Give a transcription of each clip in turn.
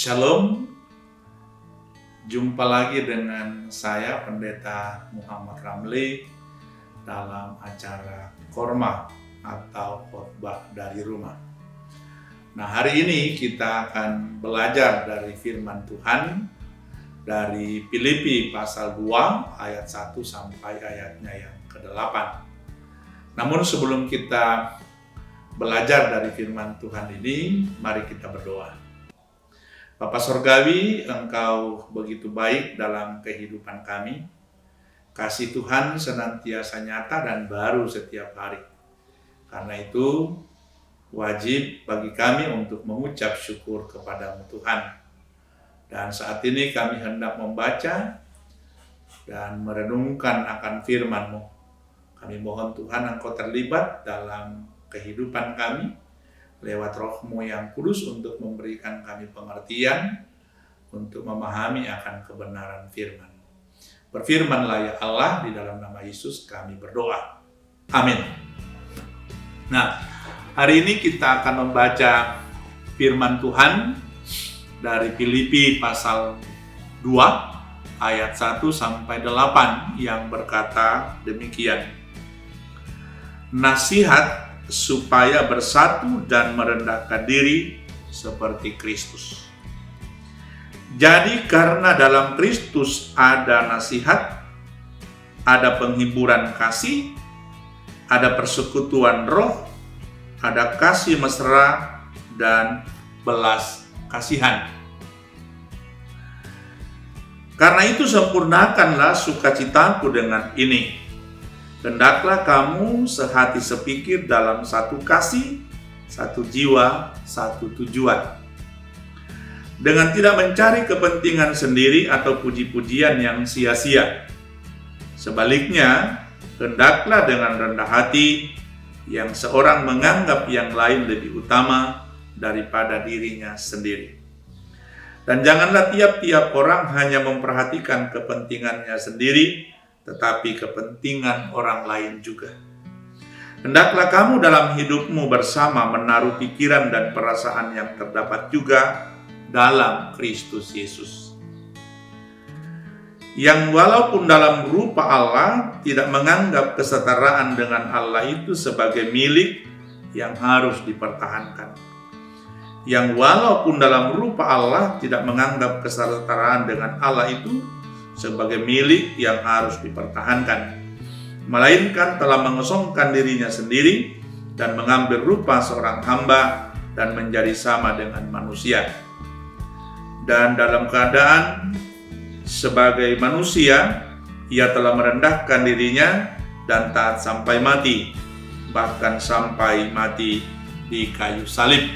Shalom, jumpa lagi dengan saya Pendeta Muhammad Ramli dalam acara Korma atau khotbah dari rumah. Nah, hari ini kita akan belajar dari firman Tuhan dari Filipi pasal 2 ayat 1 sampai ayatnya yang ke-8. Namun sebelum kita belajar dari firman Tuhan ini, mari kita berdoa. Bapa Sorgawi, Engkau begitu baik dalam kehidupan kami. Kasih Tuhan senantiasa nyata dan baru setiap hari. Karena itu, wajib bagi kami untuk mengucap syukur kepada-Mu Tuhan. Dan saat ini kami hendak membaca dan merenungkan akan firman-Mu. Kami mohon Tuhan Engkau terlibat dalam kehidupan kami, lewat Roh-Mu yang kudus untuk memberikan kami pengertian, untuk memahami akan kebenaran firman. Berfirmanlah ya Allah, di dalam nama Yesus kami berdoa. Amin. Nah, hari ini kita akan membaca firman Tuhan dari Filipi pasal 2 ayat 1 sampai 8 yang berkata demikian. Nasihat supaya bersatu dan merendahkan diri seperti Kristus. Jadi karena dalam Kristus ada nasihat, ada penghiburan kasih, ada persekutuan roh, ada kasih mesra dan belas kasihan. Karena itu sempurnakanlah sukacitaku dengan ini. Hendaklah kamu sehati sepikir dalam satu kasih, satu jiwa, satu tujuan. Dengan tidak mencari kepentingan sendiri atau puji-pujian yang sia-sia. Sebaliknya, hendaklah dengan rendah hati yang seorang menganggap yang lain lebih utama daripada dirinya sendiri. Dan janganlah tiap-tiap orang hanya memperhatikan kepentingannya sendiri, tetapi kepentingan orang lain juga. Hendaklah kamu dalam hidupmu bersama menaruh pikiran dan perasaan yang terdapat juga dalam Kristus Yesus. Yang walaupun dalam rupa Allah tidak menganggap kesetaraan dengan Allah itu sebagai milik yang harus dipertahankan. Yang walaupun dalam rupa Allah tidak menganggap kesetaraan dengan Allah itu sebagai milik yang harus dipertahankan, melainkan telah mengosongkan dirinya sendiri dan mengambil rupa seorang hamba dan menjadi sama dengan manusia. Dan dalam keadaan sebagai manusia, ia telah merendahkan dirinya dan taat sampai mati, bahkan sampai mati di kayu salib.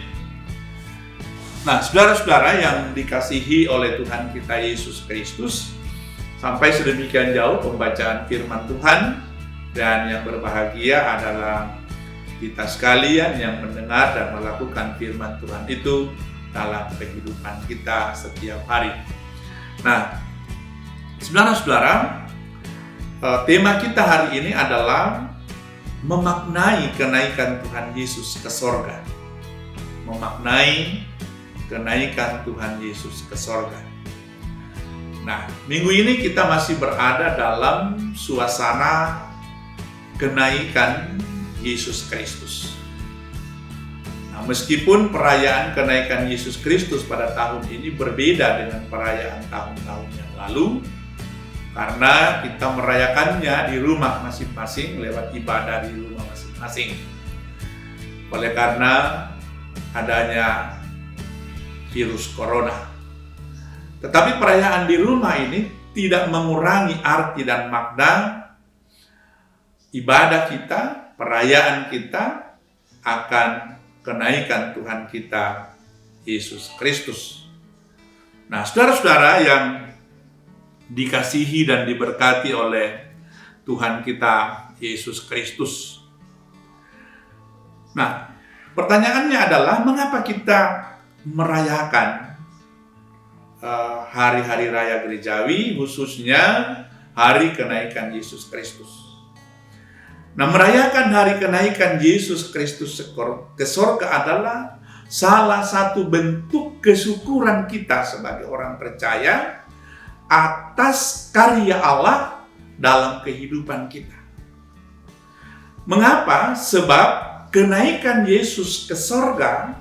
Nah, saudara-saudara yang dikasihi oleh Tuhan kita Yesus Kristus, sampai sedemikian jauh pembacaan firman Tuhan, dan yang berbahagia adalah kita sekalian yang mendengar dan melakukan firman Tuhan itu dalam kehidupan kita setiap hari. Nah, saudara-saudara, tema kita hari ini adalah memaknai kenaikan Tuhan Yesus ke sorga. Memaknai kenaikan Tuhan Yesus ke sorga. Nah, minggu ini kita masih berada dalam suasana kenaikan Yesus Kristus. Nah, meskipun perayaan kenaikan Yesus Kristus pada tahun ini berbeda dengan perayaan tahun-tahun yang lalu, karena kita merayakannya di rumah masing-masing lewat ibadah di rumah masing-masing. Oleh karena adanya virus corona. Tetapi perayaan di rumah ini tidak mengurangi arti dan makna ibadah kita, perayaan kita akan kenaikan Tuhan kita Yesus Kristus. Nah, saudara-saudara yang dikasihi dan diberkati oleh Tuhan kita Yesus Kristus. Nah, pertanyaannya adalah mengapa kita merayakan hari-hari raya gerejawi, khususnya hari kenaikan Yesus Kristus. Nah, merayakan hari kenaikan Yesus Kristus ke surga adalah salah satu bentuk kesyukuran kita sebagai orang percaya atas karya Allah dalam kehidupan kita. Mengapa? Sebab kenaikan Yesus ke sorga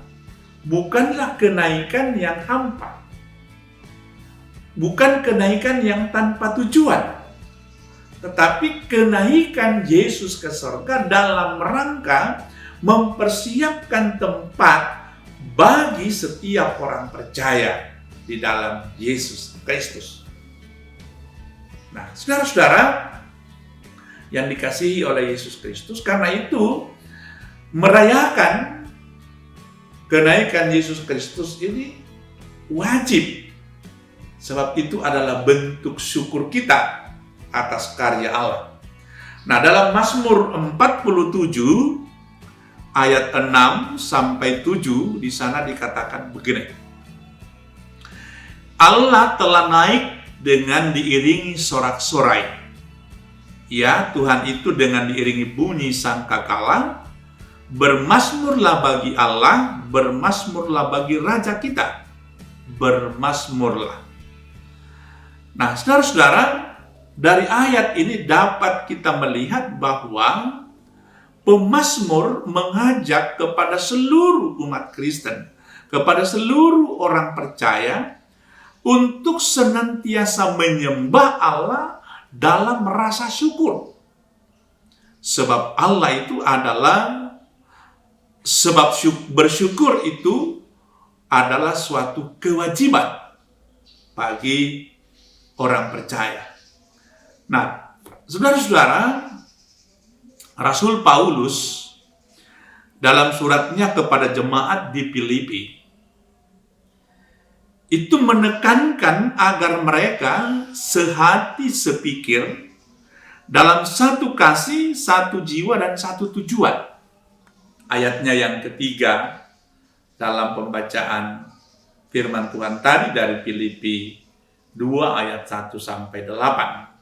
bukanlah kenaikan yang hampa. Bukan kenaikan yang tanpa tujuan. Tetapi kenaikan Yesus ke sorga dalam rangka mempersiapkan tempat bagi setiap orang percaya di dalam Yesus Kristus. Nah, saudara-saudara yang dikasihi oleh Yesus Kristus, karena itu merayakan kenaikan Yesus Kristus ini wajib. Sebab itu adalah bentuk syukur kita atas karya Allah. Nah, dalam Mazmur 47 ayat 6 sampai 7 di sana dikatakan begini. Allah telah naik dengan diiringi sorak-sorai. Ya, Tuhan itu dengan diiringi bunyi sangkakala. Bermasmurlah bagi Allah, bermasmurlah bagi Raja kita. Bermasmurlah. Nah, saudara-saudara, dari ayat ini dapat kita melihat bahwa pemazmur mengajak kepada seluruh umat Kristen, kepada seluruh orang percaya untuk senantiasa menyembah Allah dalam rasa syukur. Sebab Allah itu adalah, bersyukur itu adalah suatu kewajiban bagi orang percaya. Nah, saudara-saudara, Rasul Paulus dalam suratnya kepada jemaat di Filipi itu menekankan agar mereka sehati sepikir dalam satu kasih, satu jiwa, dan satu tujuan. Ayatnya yang ketiga dalam pembacaan firman Tuhan tadi dari Filipi 2 ayat 1 sampai 8.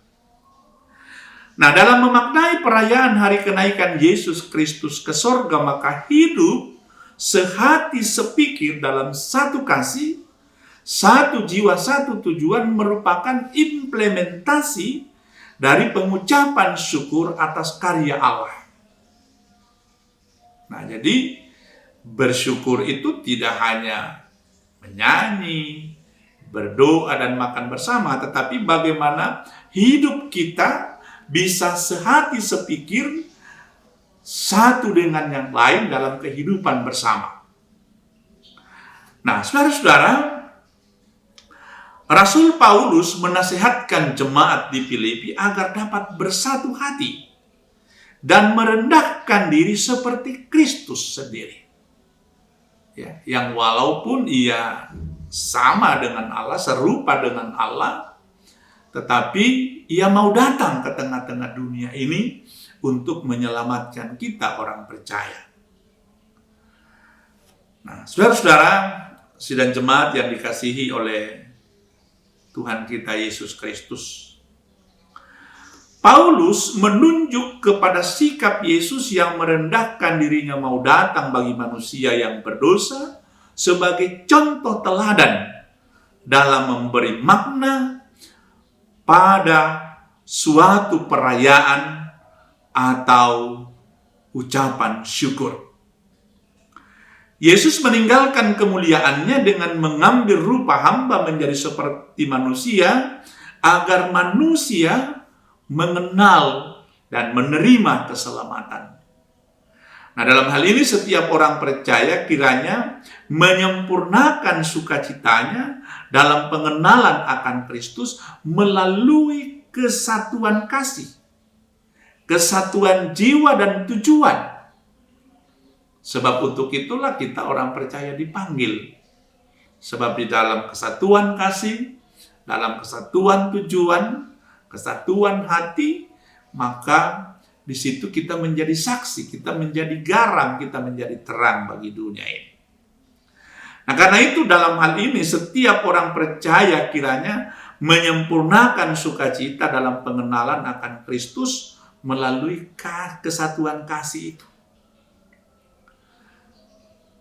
Nah, dalam memaknai perayaan hari kenaikan Yesus Kristus ke sorga, maka hidup sehati sepikir dalam satu kasih, satu jiwa, satu tujuan merupakan implementasi dari pengucapan syukur atas karya Allah. Nah, jadi bersyukur itu tidak hanya menyanyi, berdoa, dan makan bersama, tetapi bagaimana hidup kita bisa sehati sepikir satu dengan yang lain dalam kehidupan bersama. Nah, saudara-saudara, Rasul Paulus menasihatkan jemaat di Filipi agar dapat bersatu hati dan merendahkan diri seperti Kristus sendiri. Ya, yang walaupun ia sama dengan Allah, serupa dengan Allah, tetapi ia mau datang ke tengah-tengah dunia ini untuk menyelamatkan kita orang percaya. Nah, saudara-saudara, sidang jemaat yang dikasihi oleh Tuhan kita Yesus Kristus, Paulus menunjuk kepada sikap Yesus yang merendahkan dirinya mau datang bagi manusia yang berdosa sebagai contoh teladan dalam memberi makna pada suatu perayaan atau ucapan syukur. Yesus meninggalkan kemuliaannya dengan mengambil rupa hamba menjadi seperti manusia agar manusia mengenal dan menerima keselamatan. Nah, dalam hal ini setiap orang percaya kiranya menyempurnakan sukacitanya dalam pengenalan akan Kristus melalui kesatuan kasih, kesatuan jiwa dan tujuan. Sebab untuk itulah kita orang percaya dipanggil. Sebab di dalam kesatuan kasih, dalam kesatuan tujuan, kesatuan hati, maka di situ kita menjadi saksi, kita menjadi garam, kita menjadi terang bagi dunia ini. Nah, karena itu dalam hal ini setiap orang percaya kiranya menyempurnakan sukacita dalam pengenalan akan Kristus melalui kesatuan kasih itu.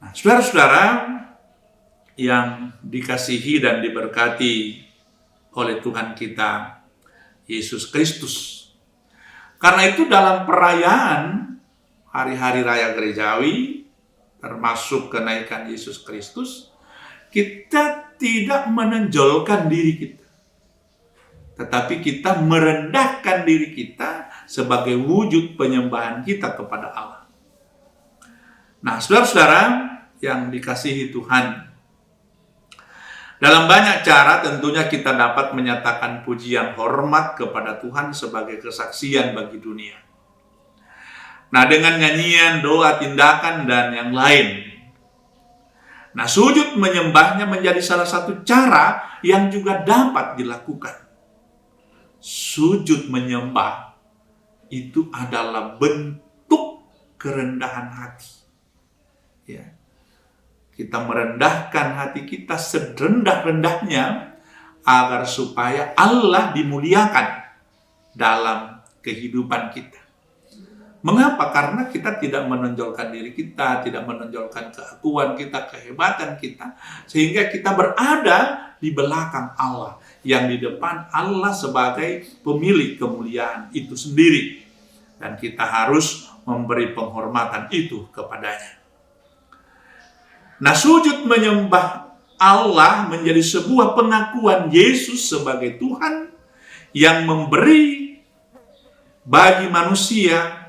Nah, saudara-saudara yang dikasihi dan diberkati oleh Tuhan kita Yesus Kristus. Karena itu dalam perayaan hari-hari raya gerejawi, termasuk kenaikan Yesus Kristus, kita tidak menonjolkan diri kita, tetapi kita merendahkan diri kita sebagai wujud penyembahan kita kepada Allah. Nah, saudara-saudara yang dikasihi Tuhan, dalam banyak cara tentunya kita dapat menyatakan pujian hormat kepada Tuhan sebagai kesaksian bagi dunia. Nah, dengan nyanyian, doa, tindakan, dan yang lain. Nah, sujud menyembahnya menjadi salah satu cara yang juga dapat dilakukan. Sujud menyembah itu adalah bentuk kerendahan hati. Ya. Kita merendahkan hati kita serendah-rendahnya agar supaya Allah dimuliakan dalam kehidupan kita. Mengapa? Karena kita tidak menonjolkan diri kita, tidak menonjolkan keakuan kita, kehebatan kita, sehingga kita berada di belakang Allah, yang di depan Allah sebagai pemilik kemuliaan itu sendiri. Dan kita harus memberi penghormatan itu kepadanya. Nah, sujud menyembah Allah menjadi sebuah pengakuan Yesus sebagai Tuhan yang memberi bagi manusia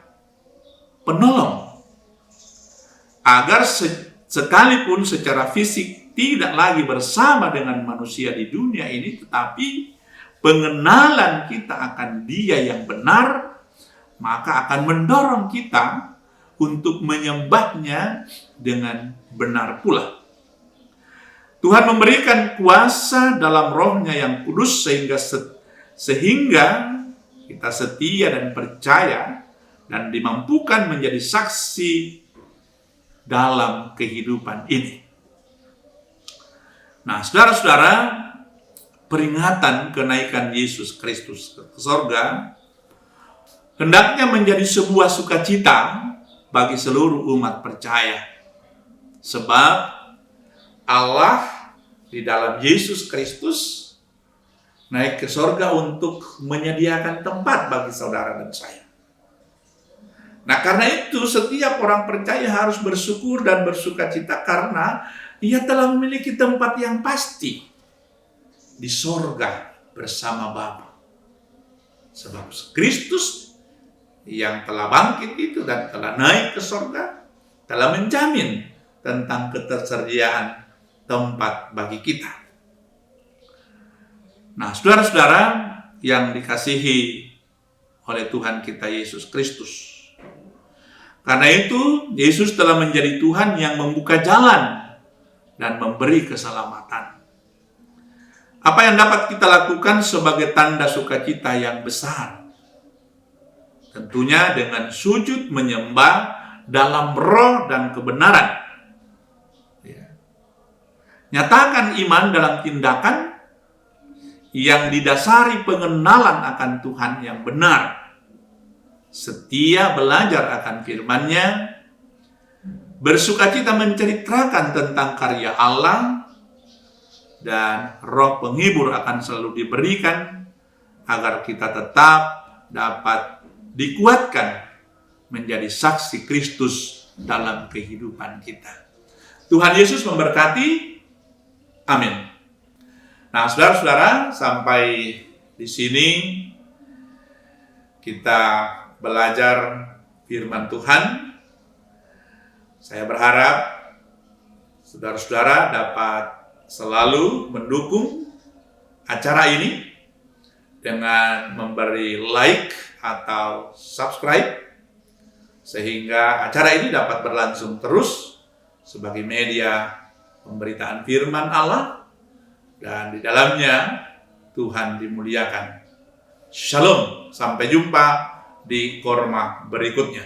penolong, agar sekalipun secara fisik tidak lagi bersama dengan manusia di dunia ini, tetapi pengenalan kita akan Dia yang benar, maka akan mendorong kita untuk menyembahnya dengan benar pula. Tuhan memberikan kuasa dalam Roh-Nya yang kudus sehingga kita setia dan percaya dan dimampukan menjadi saksi dalam kehidupan ini. Nah, saudara-saudara, peringatan kenaikan Yesus Kristus ke surga hendaknya menjadi sebuah sukacita bagi seluruh umat percaya. Sebab Allah di dalam Yesus Kristus naik ke surga untuk menyediakan tempat bagi saudara dan saya. Nah, karena itu setiap orang percaya harus bersyukur dan bersukacita karena ia telah memiliki tempat yang pasti di surga bersama Bapa. Sebab Kristus yang telah bangkit itu dan telah naik ke surga telah menjamin tentang ketersediaan tempat bagi kita. Nah, saudara-saudara yang dikasihi oleh Tuhan kita Yesus Kristus, karena itu Yesus telah menjadi Tuhan yang membuka jalan dan memberi keselamatan. Apa yang dapat kita lakukan sebagai tanda sukacita yang besar? Tentunya dengan sujud menyembah dalam roh dan kebenaran. Ya. Nyatakan iman dalam tindakan yang didasari pengenalan akan Tuhan yang benar. Setia belajar akan firman-Nya, bersukacita menceritakan tentang karya Allah, dan roh penghibur akan selalu diberikan agar kita tetap dapat dikuatkan menjadi saksi Kristus dalam kehidupan kita. Tuhan Yesus memberkati. Amin. Nah, saudara-saudara, sampai di sini kita belajar firman Tuhan. Saya berharap saudara-saudara dapat selalu mendukung acara ini dengan memberi like atau subscribe, sehingga acara ini dapat berlangsung terus sebagai media pemberitaan firman Allah, dan di dalamnya Tuhan dimuliakan. Shalom, sampai jumpa di Korma berikutnya.